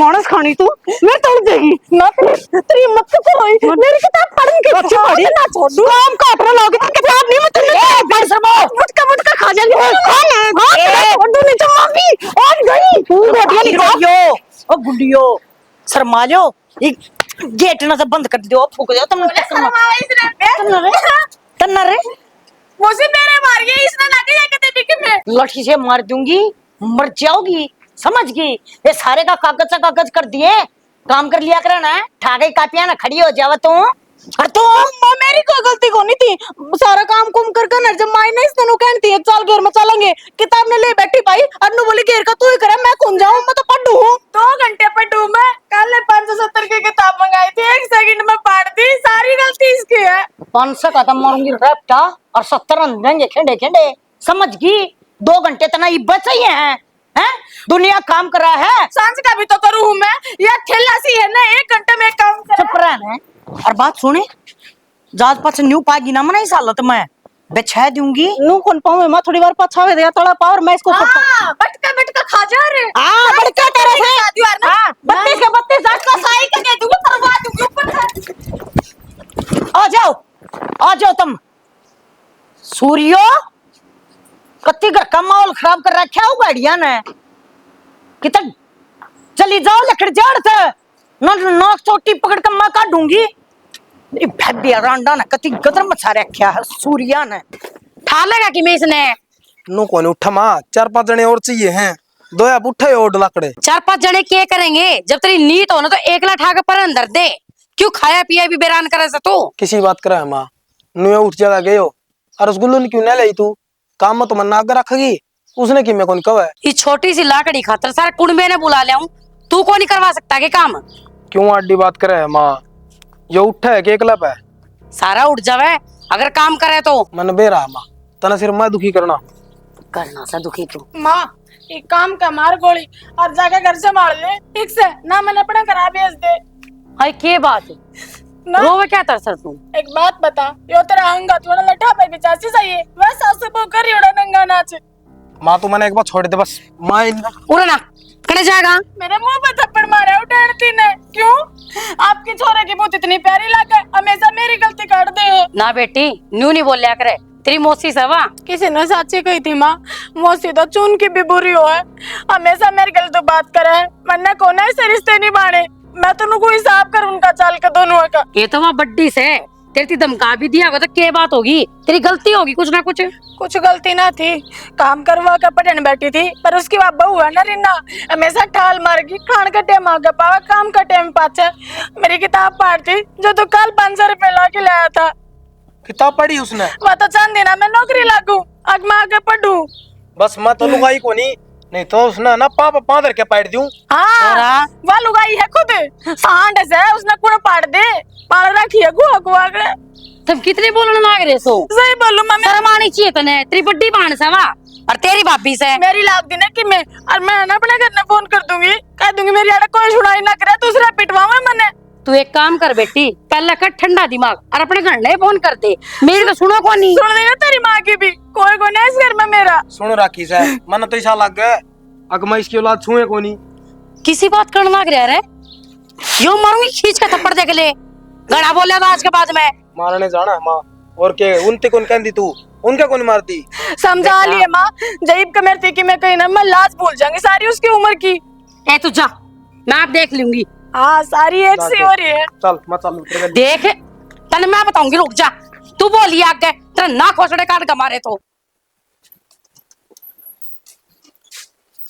मानस खानी तू मैं तोड़ देगी ना तेरी हिम्मत तो कोई मेरी किताब पढ़ने के अच्छी पढ़ी ना छोड़ू काम काटने लोगे किताब नहीं मैं तुझे पढ़ सबो मुटका खा जाएगी कौन है ए छोड़ू नहीं तो माफी आज गई तू गुडियो ओ गुडियो शर्मा लो एक गेट ना से बंद कर दो फूक दो तुमने तन्ना रे मुझे मेरे मार गई इसने ना के कहते कि मैं लाठी से मार दूंगी मर जाओगी समझ गई ये सारे का कागज कर दिए काम कर लिया करना है ठागे कापियां ना खड़ी हो जावा तू और तू मेरी कोई गलती को नहीं थी सारा काम कुम कर जब माई ने इसने कहती है चल घेर में चलेंगे किताब ने ले बैठी भाई अन्नू बोली घेर का तू ही करे मैं कौन जाऊं मैं तो पढ़ू हूं 2 घंटे पढ़ू मैं कल 570 की किताब मंगाई थी 1 सेकंड में पढ़ दी सारी गलती इसकी है 500 का तो मारूंगी रैप्टा और 70 अंधेंगे खेंडे खेंडे समझ गई 2 घंटे तना ये बच ही हैं दुनिया काम कर रहा है सांझ का भी तो करूं मैं या ठेला सी है ना 1 घंटे में काम कर चुप रहना और बात सुने जाज पास न्यू पागी ना मना इस हालत में बिछा दूंगी नू कौन पाऊं मैं थोड़ी बार पछावे दे तड़ा पावर मैं इसको हां बटका खा जा रे हां बटका तेरे से हां 32 के 32 आज का साई के दे दूंगी करवा दूंगी ऊपर से आ जाओ तुम सूर्यो कत्ती घर का माहौल खराब कर रखा हो गाड़िया ने कितना चली जाओ लकड़ जड़ थे नाक चोटी पकड़ कर मैं काटूंगी भैया रांडा ने कत्ती गदर मचा रखा है सूर्या ने ठा लेगा कि मैं इसने नु कोने उठा मां 4-5 जने और चाहिए हैं दो या उठे और लाकड़े 4-5 जने क्या करेंगे जब तेरी नीत हो ना तो एकला ठा के पर अंदर दे क्यों खाया पिया भी बेरान करे से तू किसी बात करा है मां नु उठ जगह गयो और रसगुल्लो ने क्यों न लाई तू काम में तो मन आगे रखेगी उसने की मैं कौन कव है ये छोटी सी लाकड़ी खातर सारा कुंबे ने बुला लिया तू कौन नहीं करवा सकता के काम क्यों आडी बात करे है मां ये उठा है के एकला पे सारा उठ जावे अगर काम करे तो मन बेरा मां तना सिर्फ मैं दुखी करना सा दुखी तू माँ एक काम का मार गोली और जाके घर से मार ले ठीक से ना मैंने अपना करा भेज दे हाय के बात ना रोवे क्या तरस तू एक बात बता यो तेरा अंगा तू ना लठा पे चाची सही है वह सासू बहू कर योड़ा नंगा नाच मां तू मैंने एक बार छोड़ दे बस मां उड़ा ना कने जाएगा मेरे मुंह पे थप्पड़ मारा उठाती ने क्यों आपकी छोरे की बहुत इतनी प्यारी लगा हमेशा मेरी गलती काट दे हो ना बेटी न्यू नहीं बोल लिया करे तेरी मौसी सवा किसी ने सच्ची कही थी माँ मौसी तो चून की भी बुरी हो है हमेशा मेरी गलत बात करे है मन्ने को ना ऐसे रिश्ते नहीं बाने मैं तो कोई हिसाब कर उनका चाल के दोनों का ये तो वहाँ बड्डी से तेरी धमका भी दिया होगा तो क्या बात होगी तेरी गलती होगी कुछ ना कुछ गलती ना थी काम करवा कर पढ़ने बैठी थी पर उसकी बात बहू है ना रिन्ना हमेशा ठाल मारेगी खान का टाइम आ गया पावा काम का टाइम पाचा मेरी किताब पढ़ती जो तो कल 500 रुपए ला के लाया था किताब पढ़ी उसने वह तो चांदी ना मैं नौकरी लागू अब मैं आगे पढ़ू बस मैं तो लुगाई को नहीं तो उसने ना पापा पादर के पाड़ दूं हाँ वह लुगाई है खुद सांड है उसने कुण पाड़ दे पाड़ रखी है गुआ गुआ के तुम कितने बोलने लाग रहे सो सही बोलूं मैं शर्म आनी चाहिए तने तेरी बड्डी बाण से वा और तेरी भाभी से मेरी लाग दी ना कि मैं और मैं ना अपने घर में फोन कर दूंगी कह दूंगी मेरी आड़े कोई सुनाई ना करे दूसरा पिटवावे मैंने तू एक काम कर बेटी पहले कर ठंडा दिमाग और अपने घर ले फोन कर दे मेरी तो सुनो को नहीं सुन देगा तेरी माँ की भी कोई को नहीं इस घर में मेरा सुन राखी से मन तो ऐसा लग गया अगर मैं इसकी औलाद छुए को नहीं किसी बात करने लग रहा है यो मारूंगी खींच के थप्पड़ दे के ले गड़ा बोले आज के बाद में मारने जाना है माँ और के उनते कौन कहती तू उनका कौन मारती समझा लिए माँ जईब का मेरे की मैं कहीं ना मैं लाश भूल जाऊंगी सारी उसकी उम्र की ए तू जा मैं आप देख लूंगी हाँ सारी एक सी हो रही है चल मैं चल देख तने मैं बताऊंगी रुक जा तू बोली आगे तेरा ना खोसड़े काट के मारे तो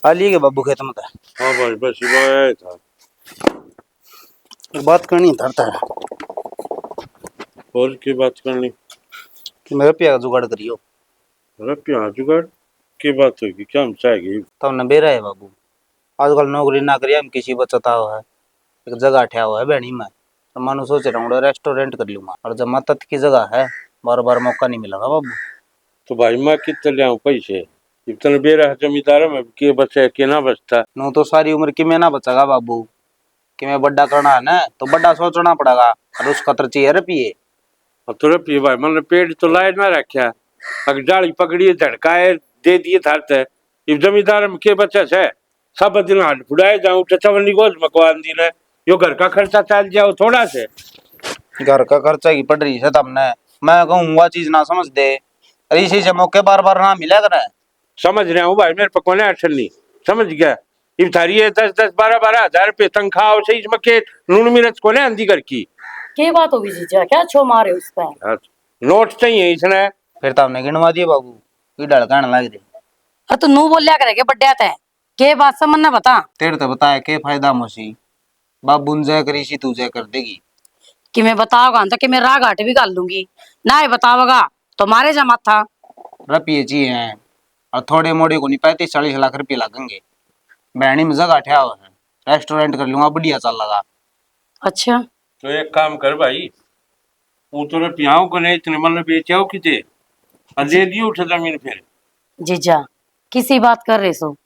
आलिए के बाबू खेत में था हाँ भाई बस ये था एक बात करनी धरता है और की बात करनी कि मैं रुपया का जुगाड़ करियो रुपया जुगाड़ की बात होगी क्या हम चाहेगी तब न बेरा है बाबू आजकल नौकरी ना करिए हम किसी बचता हुआ है एक जगह ठया हुआ है बहनी में तो मानो सोच रहा हूँ रेस्टोरेंट कर लूंगा और जब मत की जगह है बार बार मौका नहीं मिलेगा बाबू तो भाई मैं कितने ले आऊँ पैसे इतना बेरा जमींदार में के बचे के ना बचता नो तो सारी उम्र की मैं ना बचेगा बाबू कि मैं बड़ा करना है ना तो बड़ा सोचना पड़ेगा और उस खतर चाहिए रुपये तो रुपये भाई मैंने पेड़ तो लाए ना रखा अगर जाली पकड़ी झटकाए दे दिए थारते जमींदार में के बचे है सब दिन हाथ फुड़ाए जाऊं चचवनी गोज मकवान दी ने यो घर का खर्चा चल जाओ थोड़ा से। घर का खर्चा की पड़ रही है तुमने, मैं कहूँगा चीज ना समझ दे, अरे इसी से मौके बार बार ना मिला करे। समझ रहा हूँ भाई, मेरे पे कोने अड़चन नहीं, समझ गया। इब थारी है 10-10 12-12 हजार रुपये तनख्वाह और सही मके नून मिर्च कोने आंधी घर की। क्या बात होगी जीजा, क्या छो मारे उस पर? नोट चाहिए इसने। फिर तुमने गिनवा दिए बाबू, की ढड़कान लग रही। अरे तू नू बोलिया करेगे बड्डे आते हैं, के बात समझ ना बता तेरे तो बताया के फायदा मोसी, बाबू जय करी सी तू जय कर देगी। कि मैं बताओगा तो कि मैं राग आटे भी गाल दूंगी ना, ये बताओगा तो मारे जा माथा। रुपये चाहिए हैं और थोड़े मोड़े को नहीं 35-40 लाख रुपये लगेंगे। बहनी में जगह ठया हुआ है, रेस्टोरेंट कर लूंगा, बढ़िया चल लगा। अच्छा तो एक काम कर भाई, वो तो पियाओ को नहीं इतने मन बेचाओ किते दे दियो उठ जमीन फिर। जीजा किसी बात कर रहे सो,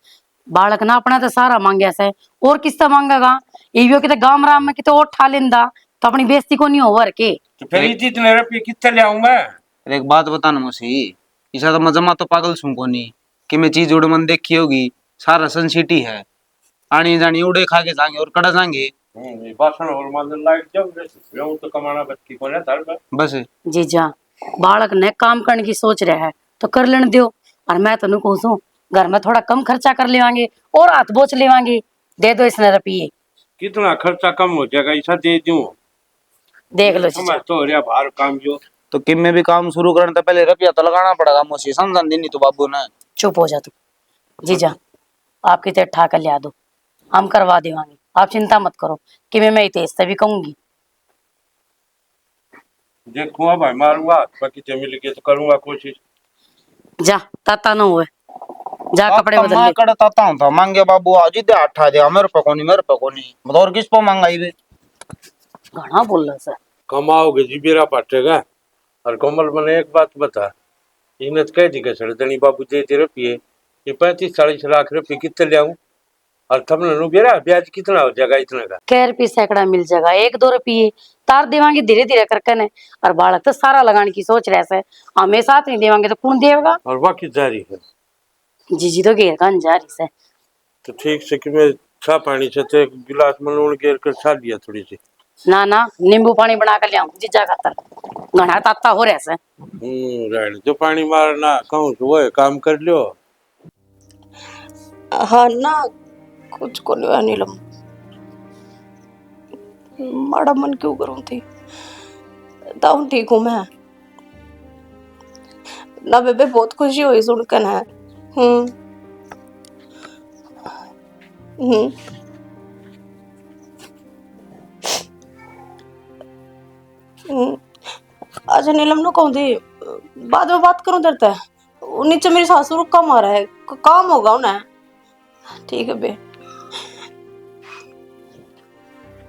बालक ना अपना तो सारा मांगया से और किससे मांगेगा? इवियो किते गाम राम में किते और ठा लेंदा तो अपनी बेइज्जती को नहीं होवर के। तो फिर इतने रुपये कितने ले आऊं मैं? एक बात बताना मोसी, इसा तो मजमा तो पागल सुन को नहीं कि मैं चीज उड़ मन देखी होगी, सारा सन सिटी है, आनी जानी उड़े खा के जाएंगे और कड़ा जाएंगे। ये बासन और मंदिर लाइट जब वो तो कमाना बच्ची को ना तार बस जीजा बालक ने काम करने की सोच रहा है तो कर लेने दो, और मैं तेन कहूँ घर में थोड़ा कम खर्चा कर लेवांगे और हाथ बोच लेवांगे, दे दो इसने रुपये। कितना खर्चा कम हो जाएगा ऐसा दे दूं? देख लो जीजा। समझ तो हो रहा बाहर काम जो तो किम में भी काम शुरू करने तो पहले रुपया तो लगाना पड़ेगा मोसी, समझा नहीं तो बाबू ने। चुप हो जा तू जीजा, आपकी तेज ठा कर लिया दो, हम करवा देवांगे, आप चिंता मत करो कि मैं तेज से भी कहूंगी। देखूंगा भाई, मारूंगा बाकी से मिल के तो करूंगा कोशिश। जा ताता ना हुए, जा कपड़े बदल ले। मैं करता था मांगे बाबू आज ही दे अट्ठा दे, मेरे पे कोनी मेरे पे कोनी, बताओ और किस पे मांगाई बे। घना बोल रहा सर। कमाओगे जी बेरा पाटेगा। और कोमल मैंने एक बात बता, इन्हें तो कह दी सड़दनी बाबू दे दे रुपये, ये 35-40 लाख रुपये कितने ले आऊं? और तुमने नु बेरा ब्याज कितना हो जाएगा इतने का? कै रुपये सैकड़ा मिल जाएगा, 1-2 रुपये तार देवांगे धीरे धीरे करके ने। और बालक तो सारा लगाने की सोच रहे से, हमें साथ नहीं देवांगे तो कौन देगा? और बाकी जारी है जीजी तो घेर का जारी से। तो ठीक से कि मैं छा पानी से तो एक गिलास में लूण घेर कर छा दिया थोड़ी सी। ना ना नींबू पानी बना कर लिया जीजा खातर, घना ताता हो रहा से। राइट, जो पानी मारना कहूँ तो वो काम कर लियो। हाँ ना कुछ को नहीं नीलम, माड़ा मन क्यों करूँ थी, दाऊं ठीक हूँ मैं ना बेबे, बहुत खुशी हुई सुनकर है। अच्छा नीलम नो कहूँ थी, बाद में बात करूँ तेरे से, नीचे मेरी सासू को कम आ रहा है, काम होगा उन्हें। ठीक है बे।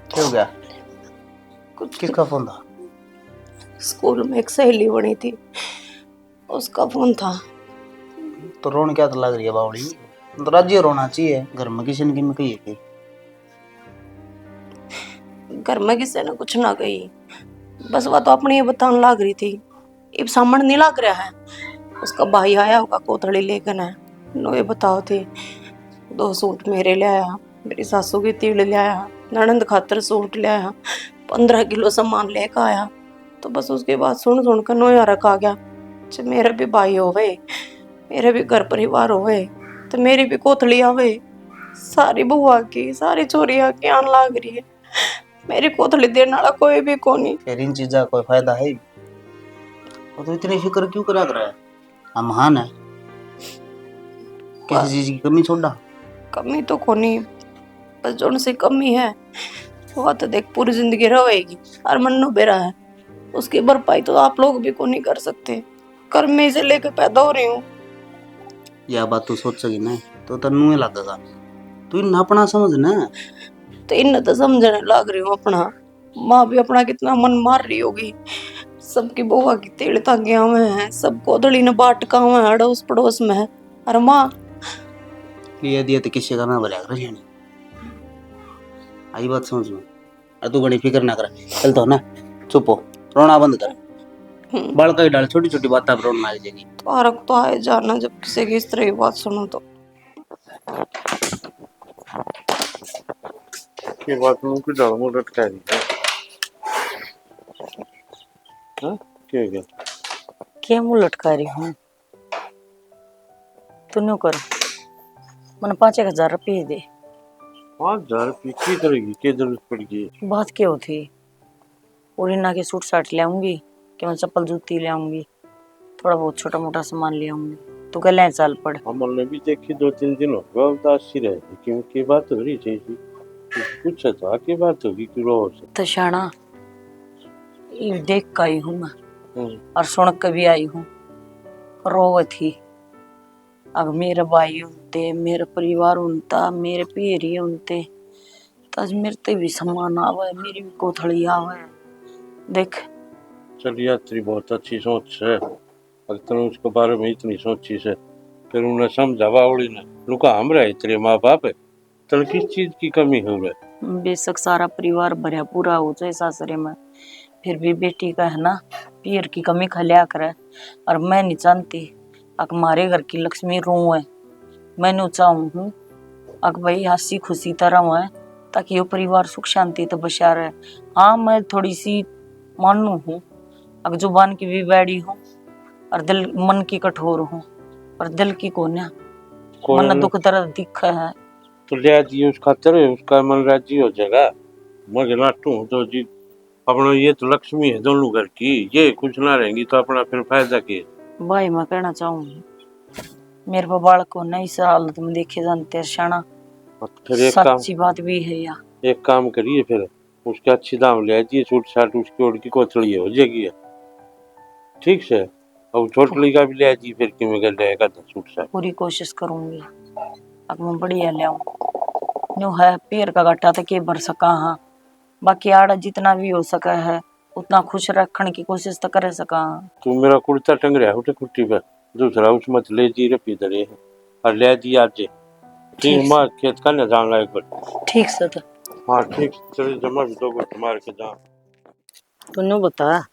क्या हो गया? कुछ किसका फोन था? स्कूल में एक सहेली बनी थी, उसका फोन था। तो रोन क्या तो लग रही है बावड़ी, तो राज्य रोना चाहिए, घर में किसी ने की कही है? घर में किसी ने कुछ ना कही, बस वह तो अपनी बताने लग रही थी, इब सामने नहीं लग रहा है। उसका भाई आया होगा कोथड़ी लेकर है, नो ये बताओ थे, 2 सूट मेरे ले आया, मेरी सासू की तीड़ ले आया, ननंद खातर सूट ले आया, 15 किलो सामान लेकर आया। तो बस उसके बाद सुन सुन कर नोया रखा गया, जब मेरे भी भाई होवे, मेरे भी घर परिवार होवे, तो मेरी भी कोथड़ी आवे, सारी बुआ की सारी चोरिया की आन लाग रही है, मेरी कोथड़ी देने वाला कोई भी कोनी। फिर इन चीजा कोई फायदा है? वो तो इतनी फिक्र क्यों करा कर रहा है? हम महान है, किसी चीज की कमी छोड़ा? कमी तो कोनी, बस जो से कमी है वो तो देख पूरी जिंदगी रहेगी, और मन्नू बेरा है, उसकी भरपाई तो आप लोग भी को नहीं कर सकते, कर्मे से लेके पैदा हो रही हूँ। यह बात तू सोच सकी ना, तो तन्नू लगेगा, तू इन अपना समझ ना। तो इन तो समझने लग रही हूँ अपना, माँ भी अपना कितना मन मार रही होगी, सबकी बुआ की तेल तांगे हुए हैं, सब कोदड़ी ने बाटका हुए हैं अड़ोस पड़ोस में, और माँ ये दिया तो किसी का ना भला कर जानी, आई बात समझ में। अरे तू बड़ी फिक्र ना कर, चल तो ना चुप हो, रोना बंद कर, बाल का ही डाल, छोटी छोटी बात आप रोना आ जाएगी। तो आए जाना जब किसी की इस तरह की बात सुनो तो। के बात मुंह की डाल मुंह लटका दी है। हाँ क्या गया? क्या मुंह लटका रही हूँ? तू न्यू कर, मैंने 5,000 रुपये दे। 5,000 रुपये की करेगी? क्या जरूरत पड़ेगी? बात क्या होती? उड़ीना के सूट साट ले आऊंगी, कि मैं चप्पल जूती ले आऊंगी, थोड़ा बहुत छोटा मोटा सामान ले आऊंगी। तू कह ले चल पड़। अमल ने भी देखी 2-3 दिन हो गए उदास सी रहे, क्योंकि बात हो रही चाहिए कुछ है तो आके बात होगी कि रो से। तो शाना ये देख का आई हूँ मैं और सुन के भी आई हूँ। रोवे थी अब मेरे भाई उनते, मेरे परिवार उनता, मेरे पीरी उनते, तज मेरे ते भी सम्मान आवे, मेरी भी कोथड़ी आवे। देख चल यार तेरी बहुत अच्छी सोच है, अगर तूने उसके बारे में इतनी सोची से फिर उन्हें समझावा उड़ी ना लुका हम रहे तेरे माँ बाप है, तो किस चीज की कमी हो रहा? बेशक सारा परिवार भरिया पूरा हो जाए सासरे में, फिर भी बेटी का है ना पीर की कमी खलिया करे। और मैं नहीं जानती अक हमारे घर की लक्ष्मी रो है, मैं नहीं चाहूँ हूँ अक भाई हंसी खुशी तरह है ताकि वो परिवार सुख शांति तो बचा रहे। हाँ मैं थोड़ी सी मानू हूँ, अक जुबान की भी बैड़ी हूँ और दिल मन की कठोर हूँ, पर दिल की कोन्या मन दुख दर्द दिख है। तो ले दिए उस खातर उसका मन राजी हो जाएगा। मगर नाटू तो जी अपना ये तो लक्ष्मी है दोनों घर की, ये कुछ ना रहेंगी तो अपना फिर फायदा के। भाई मैं कहना चाहूंगी मेरे को बालक को नहीं इस हालत में देखे जानते शाना, फिर सच्ची बात भी है या। एक काम करिए फिर उसके अच्छी दाम ले आइए, सूट साट उसकी ओढ़ की कोथड़ी हो जाएगी ठीक से, और छोटली का भी ले आइए फिर कि मैं लेगा तो सूट साट। पूरी कोशिश करूंगी अब मैं बढ़िया ले आऊं। न्यू है पैर का गट्टा तो के भर सका हाँ, बाकी आड़ा जितना भी हो सका है उतना खुश रखने की कोशिश तो कर सका हाँ। तू मेरा कुर्ता टंग रहा है कुर्ती पे, दूसरा उस मत ले जी रपी दरे और ले दी आज ठीक मार खेत का न जान एक बार। ठीक से तो हाँ ठीक चल जमा भी दो गुट मार के जा। तूने बता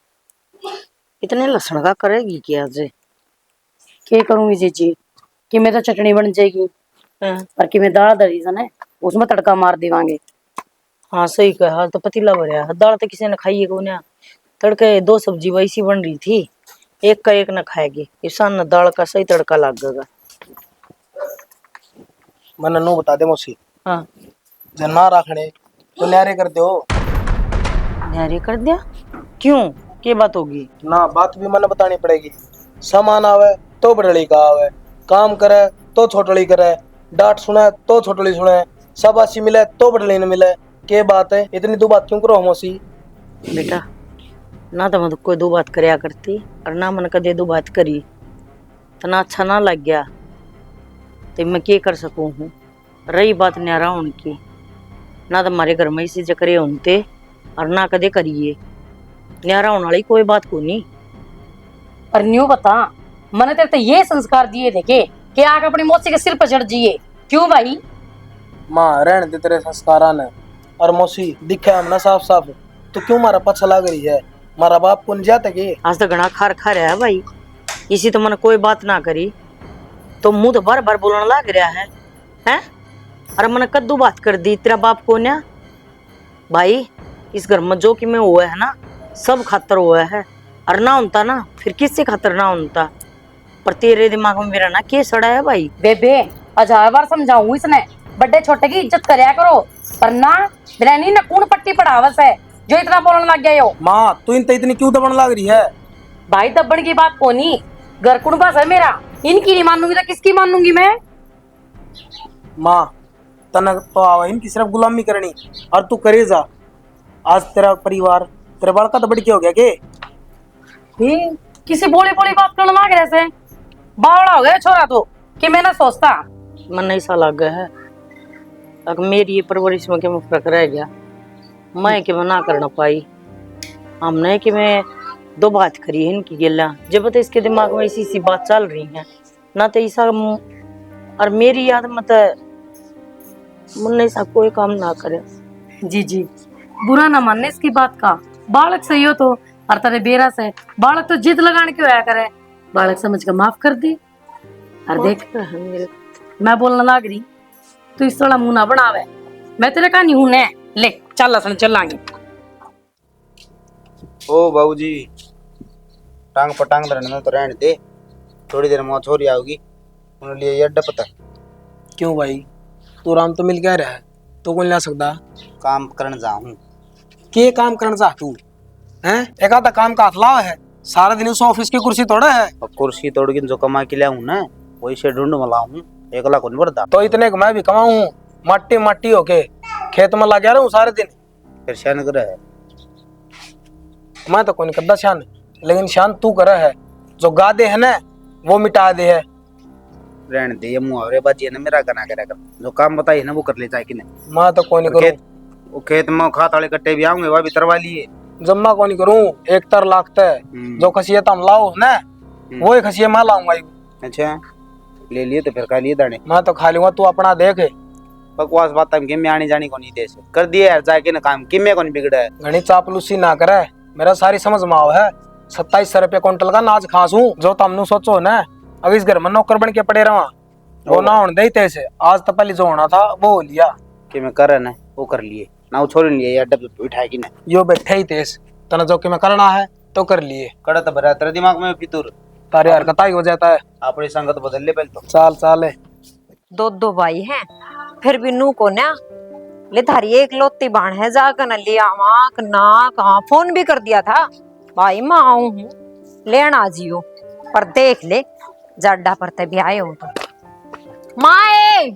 इतने लहसुन का करेगी क्या आज? क्या करूंगी जीजी कि मैं तो चटनी बन जाएगी और कि मैं दाल दरी है उसमें तड़का मार देवांगे। हाँ सही कहा, तो पतीला भरया दाल तो किसी ने खाई है को ना, तड़के 2 सब्जी वैसी बन रही थी, एक का एक न खाएगी, किसान न दाल का सही तड़का लगेगा। मैंने नो बता दे मौसी। हाँ जना रखने तो न्यारे कर दो। न्यारे कर दिया क्यों? क्या बात होगी? ना बात भी मैंने बतानी पड़ेगी। सामान आवे तो बड़ली का आवे, काम करे तो छोटली करे, डांट सुने तो छोटली सुने, शाबाशी मिले तो बड़ली न मिले। के बात है इतनी दो बात क्यों करो मौसी? बेटा ना तो मैं कोई 2 बात करया करती और ना मन कदे 2 बात करी तो ना अच्छा ना लग गया तो मैं क्या कर सकूं हूँ। रही बात न्यारा उनकी, ना तो हमारे घर में इसी जकरे उनते और ना कदे करिए, न्यारा होने वाली कोई बात को नहीं। पर न्यू बता मैंने तेरे तो ये संस्कार दिए थे कि आग अपनी मौसी के सिर पर चढ़ जिए, क्यों भाई? माँ रहने दे तेरे संस्कारा ने। और मौसी दिखे हम ना साफ साफ तो क्यों मारा पछा लाग रही है? मारा बाप कौन जाते के? आज तो घना खार खा रहा है भाई, इसी तो मन कोई बात ना करी तो मुंह तो बार बार बोलने लग रहा है हैं? अरे मन कद्दू बात कर दी तेरा बाप को ना भाई, इस घर में जो कि मैं हुआ है ना सब खातर हुआ है, और ना होता ना फिर किससे खातर ना होता, पर तेरे दिमाग में मेरा ना क्या सड़ा है भाई। बेबे 1000 बार समझाऊं इसने बड़े छोटे की इज्जत करया करो, पर ना बिरानी ना कौन पट्टी पढ़ावस है जो इतना बोलने लग गए हो। माँ तू इतनी क्यों दबन लग रही है? भाई दब्बड़ की बात कोनी, घर कुण बस है मेरा, इनकी नहीं मानूंगी तो किसकी मानूंगी मैं? माँ तनक तो आवा इनकी सिर्फ गुलामी करनी और तू करे जा। आज तेरा परिवार तेरे बाल का तो बड़ी क्या हो गया के? किसी बोली बोली बात करने लग रहे से बावड़ा हो गया छोरा तो कि मैं ना सोचता। मन ऐसा लग गया है अब मेरी ये परवरिश में क्या फर्क रह गया, मैं कि मैं ना करना पाई, हमने कि मैं 2 बात करी है इनकी गिला जब तो इसके दिमाग में इसी सी बात चल रही है ना, तो ऐसा और मेरी याद मत मन ऐसा कोई काम ना करे। जी जी बुरा ना मानने इसकी बात का, बालक सही हो तो और तेरे बेरा से बालक तो जिद लगाने क्यों आया करे, बालक समझ कर माफ कर दे। और देख मैं बोलने लग रही तू इस तरह मुंह ना बनावे, मैं तेरे का नहीं हूं ने ले चल लसन चलांगे। ओ बाबूजी टांग पटांग रहने तो रहने दे, थोड़ी देर में छोरी आओगी, उन्हें लिए अड्डा पता। क्यों भाई, तू राम तो मिल क्या रहा है, तो कौन ला सकता काम करने जाऊं। के काम करना चाह तू हैं? एक आधा काम का हथला है, सारा दिन उस ऑफिस की कुर्सी तोड़ा है। और कुर्सी तोड़ के जो कमा के लाऊं ना, वही से ढूंढ मलाऊं, 1 लाख नहीं बढ़ता। तो इतने मैं भी कमाऊं, मट्टी मट्टी होके खेत में लगा रहा हूँ सारे दिन। फिर शान करे है। मैं तो कोई नहीं करता शान, लेकिन शान तू करे है। जो गादे है ना वो मिटा दे है। रहने दे, ये मुहावरे बाजी है ना, मेरा करना करे कर, जो काम बताइए ना वो कर ले, चाहे कि नहीं। मैं तो कोई नहीं करूँ, वो खेत में खात वाले कट्टे भी आऊंगे, वह भी तरवा लिए। जम्मा को नहीं करूँ, 1 तर लागता है। जो खसिया तुम लाओ ना वो ही खसिया मैं लाऊंगा। अच्छा ले लिए तो फिर खा लिए दाने। मैं तो खा लूंगा, तू अपना देख। बकवास बात हम किम में आनी जानी को नहीं दे से कर दिया यार, जाके ना काम किम में को नहीं बिगड़ा है। घनी चापलूसी ना करे, मेरा सारी समझ में आओ है। 2700 रुपये क्विंटल का नाच खासूं, जो तुमने सोचो ना अब इस घर में नौकर बन के पड़े रहा, वो ना होने दे तैसे। आज तो पहले जो होना था वो हो लिया। कि मैं कर ना वो कर लिए ना, वो छोड़ लिए यार, डब उठाए कि ना यो बैठे ही तेज तना जो कि मैं करना है तो कर लिए। कड़ा तो भरा तेरे दिमाग में फितूर, तारे हरकत ही हो जाता है। अपनी संगत बदल ले पहले तो। चाल चाल है। दो भाई हैं, फिर भी नू को ना ले थारी एक लोती बाण है, जाकर न लिया आँख नाक। हाँ फोन भी कर दिया था भाई, मैं आऊं हूँ लेना जियो, पर देख ले जाडा पर ते भी आए हो तो माए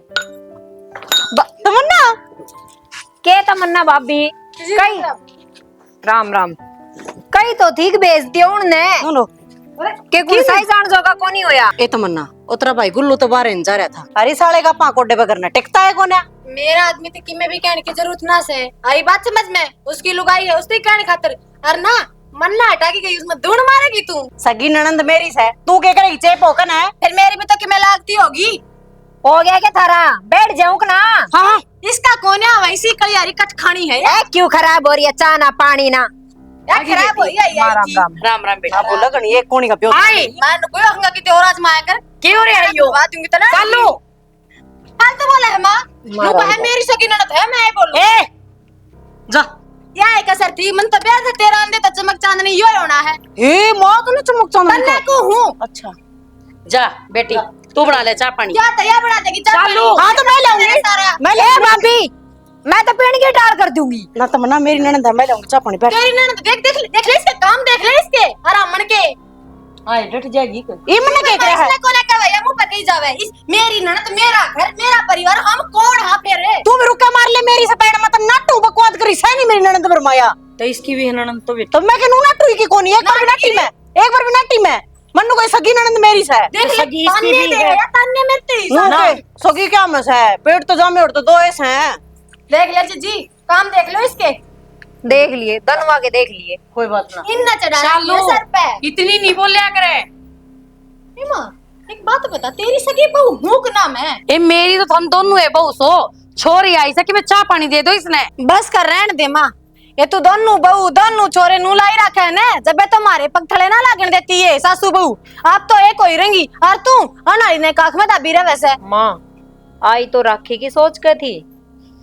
तमन्ना के तमन्ना भाभी कई राम राम कई तो ठीक भेज दिया उनने के कुछ सही जान जोगा कोनी होया। ए तमन्ना उतरा भाई गुल्लू तो बाहर जा रहा था, अरे साले का पाकोडे पे करना टिकता है कोने। मेरा आदमी तो कि मैं भी कहने की जरूरत ना से आई बात समझ में, उसकी लुगाई है उसकी कहने खातर। और ना मन्ना हटा के गई उसमें धूड़ मारेगी तू। सगी ननंद मेरी से तू के करेगी चेप होकन है, फिर मेरी भी तो कि मैं लागती होगी। हो गया क्या थारा, बैठ जाऊं ना। हाँ इसका कोन्या वैसी कलियारी कट खानी है ए क्यों खराब हो रही है, चा ना पानी ना। यार खराब हो गई राम राम राम राम बेटा। बोला कण ये कोनी का प्यो आई मैं कोई होगा कि तेरा आजमाया कर क्यों रे आयो बात दूंगी तो ना चालू हाल तो बोला है मां नु है मेरी सगी ननद है, मैं बोलूं ए जा या एक असर थी मन तो ब्याह से तेरा अंदे तो चमक चांदनी यो होना है। ए मौत न चमक चांदनी तन्ने को हूं। अच्छा जा बेटी तू बना ले चाय पानी। क्या तैयार बना देगी चाय चालू। पानी? हाँ, तो मैं लाऊंगी। सारा मैं ए भाभी मैं तो पेड़ की डाल कर दूंगी ना तमन्ना मेरी ननद है, मैं लाऊंगी चाय पानी बैठ। तेरी ननद देख ले इसके काम देख ले इसके हराम मन के। हां डट जाएगी ये मन के कह रहा है को ना कहवा या मुंह पर कही जावे इस मेरी ननद मेरा घर मेरा परिवार हम कौन हां फिर तू भी रुका मार ले मेरी से पैर मत नाटू बकवास करी सही नहीं मेरी ननद बरमाया तो इसकी भी है ननद तो बेटा। तो मैं कहूं नाटू की कोनी एक बार भी नाटी में एक बार भी नाटी में मन्नू कोई सगी ननद मेरी से देख ले सगी इसकी भी है या तन्ने में तेरी ना सगी क्या में से पेट तो जामे और तो दो ऐसे हैं। देख ले जी काम देख लो इसके देख लिए दनवा के देख लिए कोई बात ना इन ना चढ़ा सर पे इतनी नहीं बोलिया करे। मां एक बात बता तेरी सगी बहू हूं का नाम है ए मेरी तो हम दोनों है बहू सो छोरी आई से कि मैं चाय पानी दे दो इसने। बस कर रहन दे मां, ये तू दोनों बहू दोनों छोरे नु लाई रखा है ना, जब तुम्हारे पगथड़े ना लागन देती है सासू बहू। आप तो एक कोई रंगी और तू अनाड़ी ने काख में दाबी रहे वैसे। माँ आई तो राखी की सोच के थी,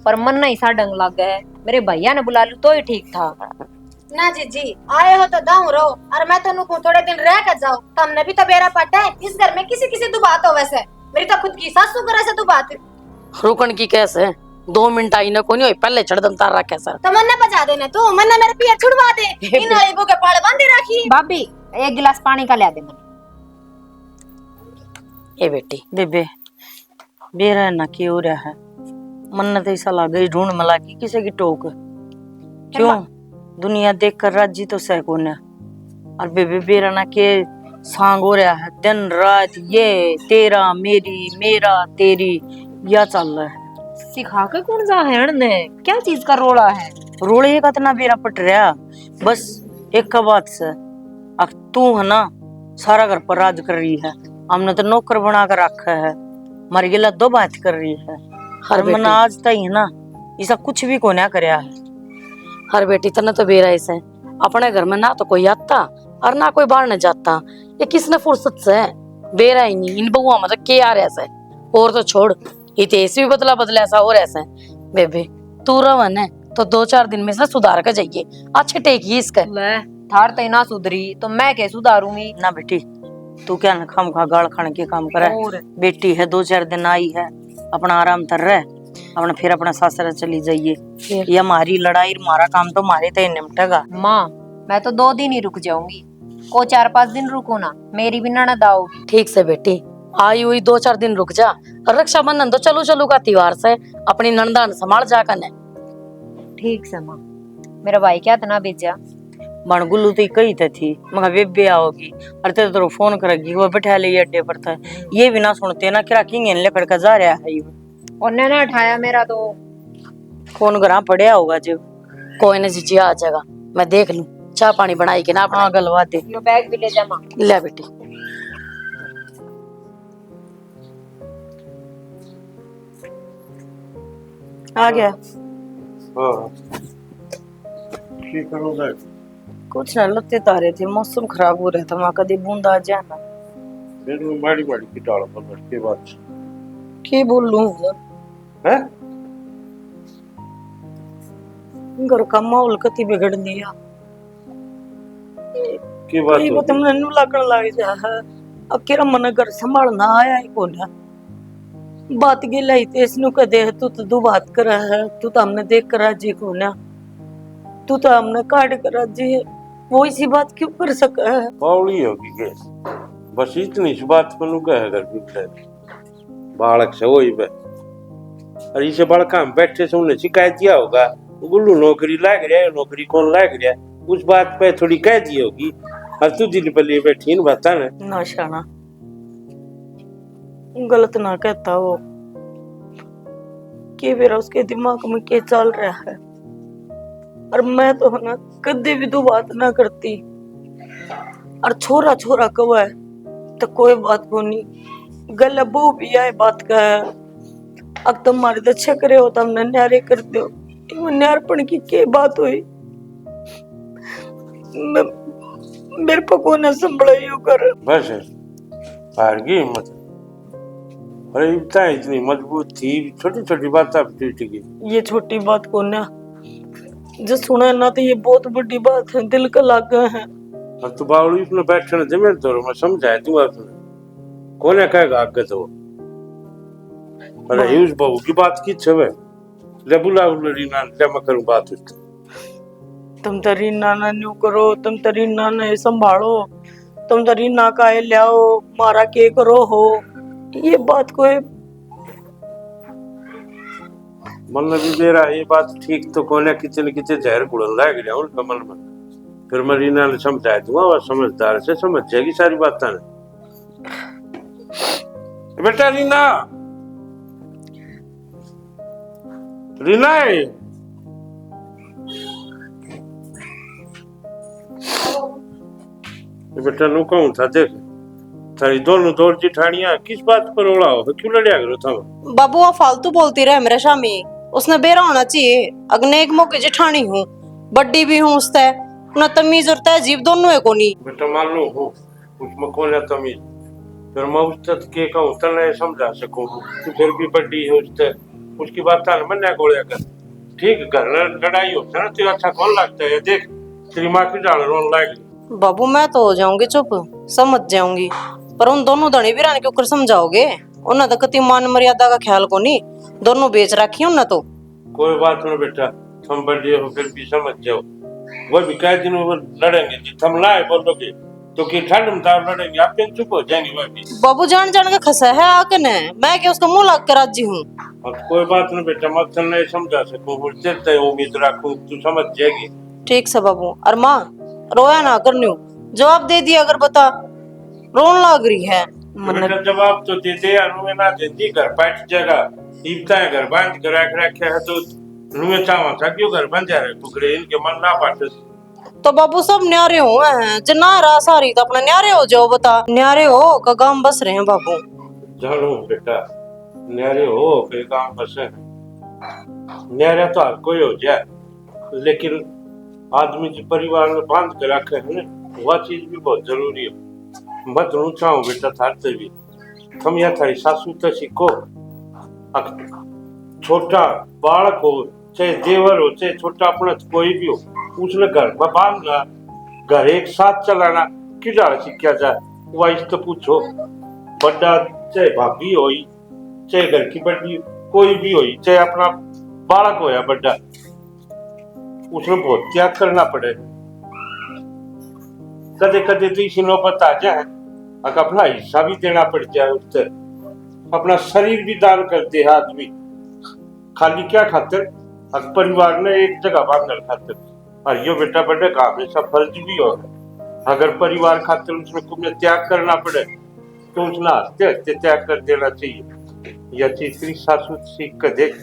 पर मन नहीं सा डंग लग गए। मेरे भैया ने बुला लू तो ही ठीक था। ना जी आए हो तो दाऊ रहो और मैं तो नुकू थोड़े दिन रह कर जाओ। तुमने भी तो बेरा पटा है इस घर में किसी किसी दो बात हो वैसे। मेरी तो खुद की सासू करे से दो बात रुकन की कैसे 2 मिनट आई ना कोनी होई पहले चढ़दम तार रखे सर तो मन्ने बजा देने तू मन्ने मेरे पिया छुड़वा दे इन अलीबो के पाड़ बांधे रखी। भाभी एक गिलास पानी का ले दे मैंने। ए बेटी बेबे बेरा ना की हो रहा है मन्नत ऐसा लगे ढूंढ मला की किसी की टोक क्यों दुनिया देख कर राजी तो सह कौन है। और बेबे बेरा ना के सांग हो रहा है दिन रात ये तेरा मेरी मेरा तेरी या चल रहा है। सिखा के कौन जा है ने क्या चीज का रोड़ा है। रोड़े का तना बेरा पट रहा बस एक का बात से अब तू है ना सारा घर पर राज कर रही है। हमने तो नौकर बना कर रखा है मर गिला 2 बात कर रही है। हर मन आज तक है ना ऐसा कुछ भी को ना करया है। हर बेटी तना तो बेरा ऐसे अपने घर में ना तो कोई आता और ना कोई बाहर न जाता। ये किसने फुर्सत से बेरा ही नहीं इन बहुआ मतलब के आ रहा है और तो छोड़ इतिहास भी बदला बदला ऐसा हो रहा है बेबे तू रवा न तो 2-4 दिन में से सुधार कर जाइए। अच्छे टेकी इसका। ले थार ते ना सुधरी तो मैं क्या सुधारूंगी। ना बेटी तू क्या न खाम खा गाल खाने के काम करे। और बेटी है 2-4 दिन आई है, अपना आराम कर रहे, अपना फिर अपना सासरा चली जाइए। ये हमारी लड़ाई हमारा काम तो हमारे तय निपटेगा। माँ मैं तो 2 दिन ही रुक जाऊंगी, को 4-5 दिन रुको ना, मेरी भी ननद आओगी। ठीक से बेटी आई हुई 2-4 दिन रुक जा। और रक्षाबंधन तो चलो चलो का त्योहार से अपनी नंदान संभाल जा कने। ठीक से माँ। मेरा भाई क्या तना भेजा बनगुल्लू तो कही थी मगर वे आओगी और तेरे तो फोन करेगी वो बैठा ले अड्डे पर था। ये भी ना सुनते ना क्या किंग लेकर के जा रहा है। उन्होंने ना उठाया मेरा तो फोन करा पड़िया होगा जो। कोई नहीं जी आ जाएगा, मैं देख लूं। चाय पानी बनाई के ना अपना गलवा दे। लो बैग भी ले जा माँ। ले बेटी आ गया। हाँ ठीक करूँगा। कुछ ना लगते तारे थे, मौसम खराब हो रहा था वहां कभी बूंद आ जाना। फिर मैं माड़ी माड़ी की टाल पर बैठ के बात की बोल लूं है। घर का माहौल कति बिगड़ दिया। की बात ये होती? तुमने नु लगन लग जा है। अकेला मन घर संभालना आया ही कौन है। बात गिलाई ते इसनु कदे तू तो दो बात कर है, तू तो हमने देख कर जी कौन है, तू तो हमने काट कर जी है, वो इसी बात क्यों कर सका है। बावली होगी के बस इतनी सी बात पर नु कह कर बिगड़े बालक से वही पे। और इसे बड़का हम बैठे से उन्हें शिकायत किया होगा गुल्लू नौकरी लाग रहा है, नौकरी कौन लाग रहा है, उस बात पे थोड़ी कह दी होगी। और तू दिल पर लिए बैठी न बता ना शाना गलत ना कहता वो कि मेरा उसके दिमाग में क्या चल रहा है। और मैं तो ना कभी भी दो बात ना करती। और छोरा छोरा कवा है तो कोई बात को नहीं, गल वो भी आए बात का है। अब तुम्हारे तो छकरे हो तो हमने न्यारे कर दो, न्यारपण की क्या बात हुई। मेरे को कौन है संभला यू कर। बस हार गई हिम्मत। अरे इतनी मजबूत थी, छोटी छोटी बात अब टूट गई। ये छोटी बात कौन है, जो सुना ना तो ये बहुत बड़ी बात है, दिल का लागा है। और तू बावड़ी उसने बैठने दे मैं तो मैं समझाया तू आपने कौन है कहेगा आगे तो। अरे उस बहू की बात की छवे ले बुला रीना ले मैं करूं बात उससे। तुम तो रीना ना न्यू करो, तुम तो रीना ने संभालो, तुम तो रीना का ले आओ, मारा के करो हो। ये बात को मन भी दे रहा ये बात ठीक तो कौन है कितने कितने जहर गुड़न लाग गया उनका मन में। फिर मैं रीना ने समझाया दूंगा वह समझदार से समझ जाएगी सारी बातें। बेटा रीना रीना है बेटा नु कहूं था देख थारी दोनों दौड़ जिठानियां किस बात पर रोला हो क्यों लड़िया करो था। बाबू वो फालतू बोलती रहे मेरे शामी, उसने बेरा होना चाहिए। अगने एक मौके जिठानी हूँ, बड्डी भी हूँ उससे, ना तमीज और तहजीब दोनों है कोनी। बेटा मान लो हो उसमें कौन है तमीज, फिर मैं उससे के कहूं तो नहीं समझा सकूं। तू फिर भी बड्डी है उससे, उसकी बात तान मन्या गोलिया कर। ठीक घर लड़ाई हो ना तेरा अच्छा कौन लगता है। देख तेरी माँ की डाल रोन लाएगी। बाबू मैं तो हो जाऊंगी चुप, समझ जाऊंगी, पर उन दोनों धनी भी रानी के ऊपर समझाओगे। उन्हें तो कति मान मर्यादा का ख्याल को नहीं, दोनों बेच रखी उन्हें तो। कोई बात नहीं बेटा तुम बड़े हो फिर भी समझ जाओ। वो भी कई दिन वो लड़ेंगे जी तुम लाए बोलोगे तो कि ठंड में तार लड़ेंगे आप चुप हो जाएंगे। वो भी बाबू जान जान के खसा है आके ने, मैं क्या उसका मुंह लाग कर राजी हूँ। अब कोई बात नहीं बेटा मैं तुम नहीं समझा सकूं बोलते उम्मीद रखूं तू समझ जाएगी। ठीक से बाबू। और माँ रोया ना करनी, जवाब दे दिया अगर बता, रोन लग रही है। बेटा जवाब तो दे दे अनुए ना देती घर बैठ जगह इबता है घर बांध कर रख रखे है तो नुए चावा था क्यों घर बंद जा रहे टुकड़े इनके मन ना पाटे। तो बाबू सब न्यारे हो हैं, जना रहा सारी तो अपना न्यारे हो जाओ। बता न्यारे हो का गांव बस रहे हैं बाबू। जानो बेटा न्यारे हो के काम बसे न्यारे तो हर कोई हो जाए, लेकिन आदमी जी परिवार में बांध के रखे है ना वह चीज भी बहुत जरूरी है। मत ऊंचा हो बेटा थारते भी हम या थारी सासू तो सीखो। छोटा बालक हो चाहे देवर हो चाहे छोटा अपना कोई भी हो, उसने घर में बांधना, घर एक साथ चलाना कि डाल सीखा जाए। वाइस तो पूछो, बड़ा चाहे भाभी हो, चाहे घर की बड़ी कोई भी हो, चाहे अपना बालक हो या बड़ा, उसने बहुत त्याग करना पड़े। कदे कदे तो इसी नौबत आ जाए अपना हिस्सा भी देना पड़ जाए, उससे अपना शरीर भी दान कर दे आदमी। खाली क्या खातिर परिवार ने एक जगह बांधने खातिर, और यो बेटा बड़े काम है, सब फर्ज भी हो। अगर परिवार खातिर उसमें तुम्हें त्याग करना पड़े तो उसने हंसते हंसते त्याग कर देना चाहिए। यह चीज तेरी सासू सीख कर देख,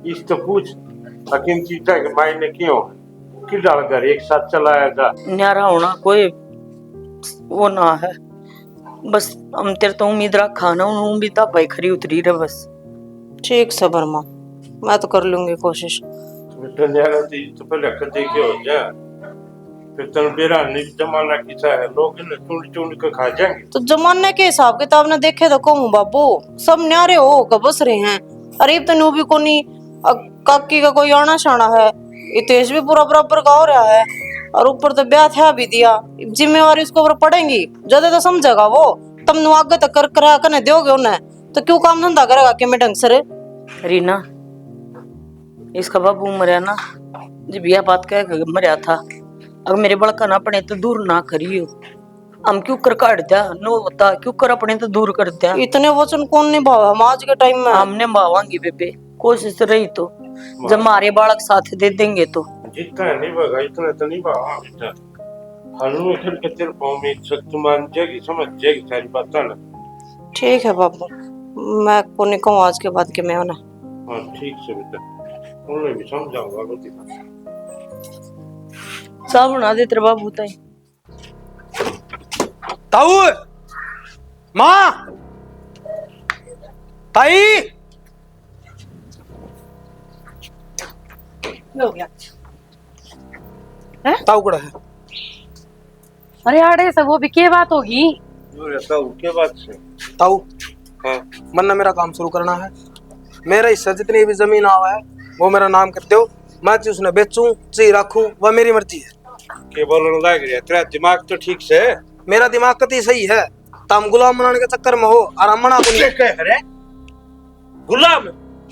इस तो पूछ हकीम चीजा के मायने क्यों कि डाल घर एक साथ चलाया जा। न्यारा होना कोई वो ना है, बस हम तेरे तो उम्मीद रखा ना, उम्मीद भाई खरी उतरी रहे बस। ठीक सबर माँ, मैं तो कर लूंगी कोशिश। बेटा न्यारा चीज तो पहले कदे के हो जा, फिर तन बेरा नहीं जमाना किसा है, लोग इन्हें चुन चुन के खा जाएंगे। तो जमाने के हिसाब किताब ने देखे तो कहूँ बाबू, सब न्यारे हो के बस रहे हैं। अरे तो नू भी कोनी काकी का कोई आना शाना है, इतेश भी पूरा बराबर का हो रहा है, और ऊपर तो ब्याह था भी दिया, जिम्मेवारी उसके ऊपर पड़ेगी। ज्यादा तो समझेगा वो, तुम नु आगे तक कर करा करने दोगे उन्हें, तो क्यों काम धंधा करेगा कि मैं ढंग से रे। रीना, इसका बाबू मरिया ना, जब यह बात कह मरिया था, अगर मेरे बड़का ना पड़े तो दूर ना करियो। हम क्यों कर काट दिया नो बता, क्यों कर अपने तो दूर कर दिया। इतने वचन कौन निभावे हम आज के टाइम में। हमने निभावांगी बेबे, कोशिश रही तो, जब हमारे बालक साथ दे देंगे तो। जितना नहीं भागा इतना तो नहीं भागा बेटा। हनु खेल के तेरे पाँव में शक्तिमान जाएगी, समझ जाएगी सारी बात ना। ठीक है बाबू, मैं कोनी कहूँ आज के बाद के मैं ना। हाँ ठीक से बेटा, उन्हें भी समझाऊंगा वो दिखा। सब बना दे तेरे बाबू ताई। ताऊ, माँ, ताई, हो गया। ताऊ कड़ा है। अरे आड़े से वो भी क्या बात होगी? जो रहता है उसके बाद से। ताऊ, हाँ मन ना मेरा काम शुरू करना है। मेरा हिस्सा जितनी भी जमीन आवा है वो मेरा नाम कर दो, मैं उसने बेचूं चाहे रखूं, वह मेरी मर्जी है। के बोलने लग रहा है, तेरा दिमाग तो ठीक से है। मेरा दिमाग कति सही है, तुम गुलाम बनाने के चक्कर में हो और हम मना को नहीं। गुलाम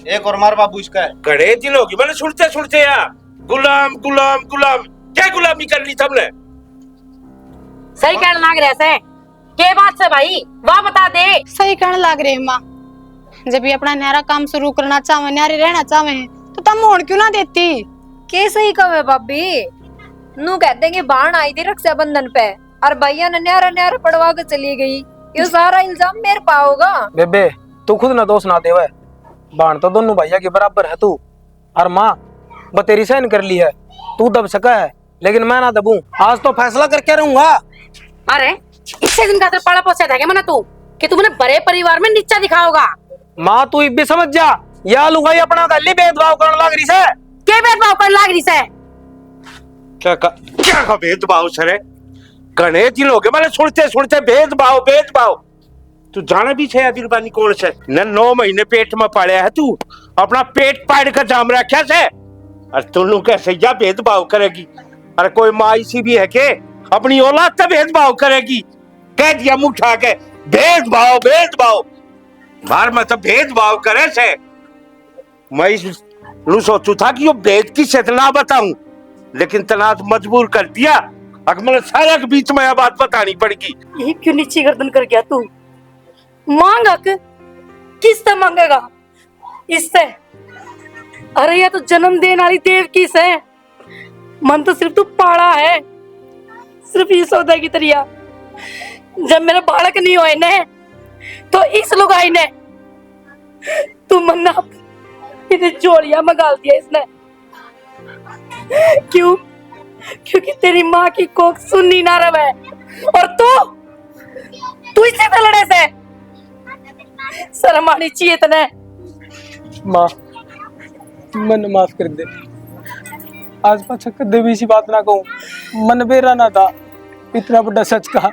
एक और मार बाबू इसका है। घड़े दिन होगी मैंने सुनते सुनते यार, गुलाम गुलाम गुलाम, क्या गुलामी कर ली तुमने? सही कहने लग रहे से के बात से भाई, वाह बता दे। सही कहने लग रहे माँ, जब ये अपना न्यारा काम शुरू करना चाहे, न्यारे रहना चाहे, तो तुम मोड़ क्यों ना देती? के सही कहे भाभी, नू कहते हैं कि बाण आई थी रक्षाबंधन पे और भैया ने न्यारा न्यारा पड़वा के चली गई, ये सारा इल्जाम मेरे पा होगा। बेबे तू खुद ना दोष ना देवे, बाण तो दोनों भैया के बराबर है तू। और माँ बतेरी सहन कर ली है, तू दब सका है लेकिन मैं ना दबूं। आज तो फैसला करके रहूंगा। अरे इससे दिन का तेरे पाला पोसा था क्या मना तू कि तुमने बड़े परिवार में नीचा दिखा होगा? माँ तू भी समझ जा, या लुगाई अपना गली भेदभाव करने लग रही से। के भेदभाव कर लाग रही से? क्या का भेदभाव सर है? घने दिन हो गए मैंने सुनते सुनते भेदभाव भेदभाव। तू जाना भी छे दिलबानी कौन से न 9 महीने पेट में पाया है, तू अपना पेट पाड़ कर जाम रखा से, और तू कैसे या भेदभाव करेगी? अरे कोई माँ इसी भी है के अपनी औलाद से भेदभाव करेगी? कह दिया मुंह उठा के भेदभाव भेदभाव, बार में तो भेदभाव करे से। मैं सोचू था कि यो भेद की चेतना बताऊं, लेकिन तनाज मजबूर कर दिया। अकमल सारे के बीच में यह बात बतानी पड़ेगी। ये क्यों नीची गर्दन कर गया तू? मांग हक किससे मांगेगा? इससे? अरे ये तो जन्म देने वाली देव किस है, मन तो सिर्फ तू पाड़ा है, सिर्फ ये सौदा की तरिया। जब मेरे बालक नहीं हुए ने तो इस लुगाई ने तू मन्ना इन्हें जोड़िया में गाल दिया इसने। क्यों? क्योंकि तेरी माँ की कोख सुननी ना रहे, और तू इससे तो लड़े से। शर्म आनी चाहिए तने। माँ मन माफ कर दे, आज पाछा कदे भी इसी बात ना कहूँ, मन बेरा ना था, इतना बड़ा सच कहा।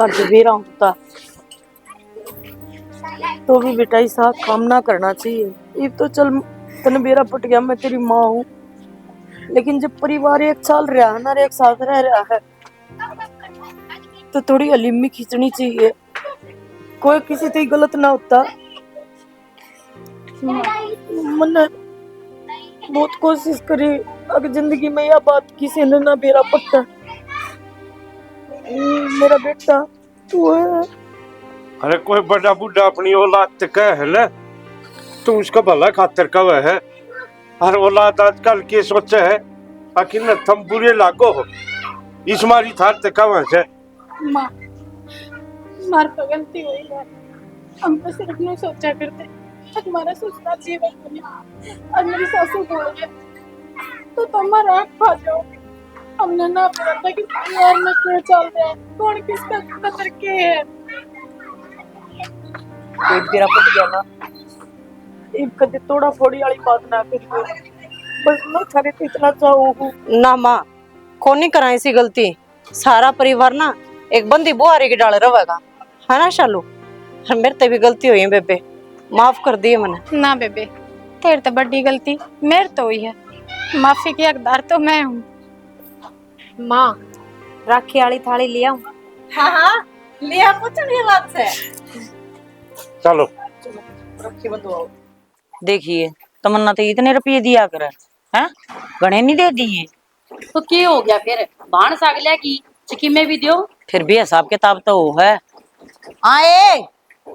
आज बेरा होता तो भी बेटा ऐसा काम ना करना चाहिए। ये तो चल तने बेरा पट गया, मैं तेरी माँ हूँ, लेकिन जब परिवार एक साल रहा ना, एक साथ रह रहा है, तो थोड़ी हलीमी खींचनी चाहिए। कोई किसी से गलत ना होता। मैंने बहुत कोशिश करी, अगर जिंदगी में यह बात किसी ने ना बेरा पट्टा। मेरा बेटा तू है। अरे कोई बड़ा बूढ़ा अपनी औलाद तक है ना, तो उसका भला खातर कब है। हर औलाद आजकल के सोचे है आखिर न तुम बुरे लागो हो, इस मारी थार तक है। माँ मार तो गलती हुई है, हम तो सिर्फ नहीं सोचा करते हमारा सोचना जीवन बने। और मेरी सासू बोल गए तो तुम्हारा आँख खा जाओगे। हमने ना पता कि परिवार में क्यों चल रहा है, कौन किसका कदर के है। एक गिरा पट गया ना, एक कदे थोड़ा फोड़ी वाली बात ना करियो, बस मैं थारे को इतना चाहूँ ना माँ, कौन नहीं करा ऐसी गलती। सारा परिवार ना एक बंदी बुहारी के डाल रहेगा, है ना शालू। मेरे ते भी गलती हुई है बेबे, माफ कर दिए मैंने। ना बेबे, तेरे तो बड़ी गलती मेरे तो हुई है, माफी की हकदार तो मैं हूँ। माँ राखी वाली थाली ले आऊं? हाँ हाँ लिया, कुछ नहीं बात से। चलो रखी बंधवाओ। देखिए तमन्ना तो इतने रुपये दिया करे हैं, गणे नहीं दे दिए। तो क्या हो गया फिर, भाण सागल्या की चिकी में भी दियो। फिर भी हिसाब किताब तो वो है। आए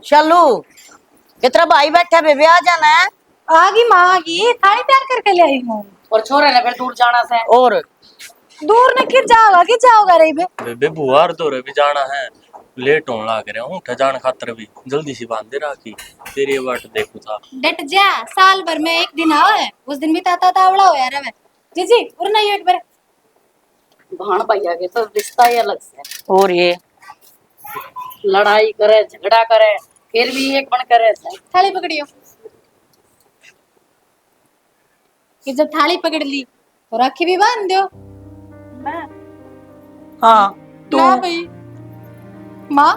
चलू, इतना भाई बैठा बेबे, आ जाना है। आगी माँ आगी, थाली तैयार करके ले आई हूँ। और छोरे ने फिर दूर जाना से। और दूर ने किर जाओगा कि जाओगा रही बे? बेबे बुआर तो रे भी जाना है, लेट होने लग रहा हूँ, ठजान खातर भी जल्दी सी बांध दे राखी, तेरी बाट देखू था। डट जा, साल भर में एक दिन आवे, उस दिन भी ताता तावड़ा हो यार। जी जी उरना ये एक बार भाण भैया के तो रिश्ता ही अलग से। और ये लड़ाई करे झगड़ा करे फिर भी एक बन करे से। थाली पकड़ियो। कि जब थाली पकड़ ली तो राखी भी बांध दो। हाँ ना भाई माँ,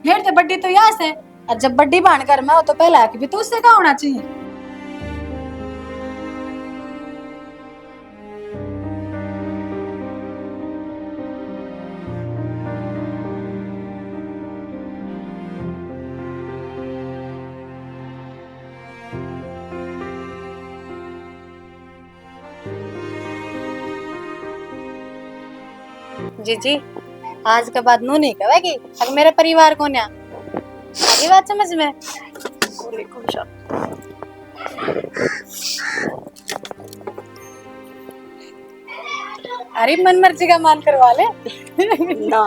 मेरे तो बड्डी तो यहाँ से, और जब बड्डी बांध कर मैं हो तो पहले आके भी तो उससे कहा होना चाहिए। जी जी आज के बाद नू नहीं कहेगी, अगर मेरे परिवार को न्या आगे बात समझ में। अरे मन मर्जी का मान करवा ले। ना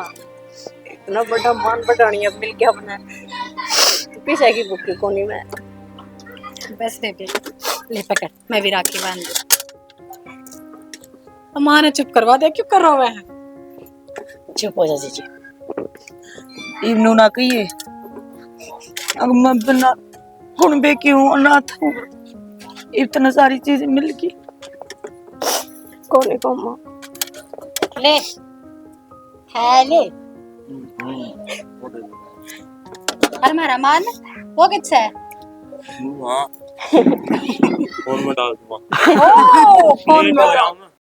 इतना बड़ा मान बढ़ानी अब मिल गया अपने, पीछे की भूखी कोनी में। बस बेबी ले पकड़, मैं भी राखी बांध दूं। माँ ने चुप करवा दे, क्यों कर रहा है? चुप हो जा जीजी। इन्हों ना कहिए, अगर मैं बिना कुनबे की हूँ, अनाथ हूँ, इतना सारी चीजें मिल गई कोने को माँ। ले है ले। और मेरा मान वो कितना है? हाँ फोन में डाल दूंगा। ओ फोन में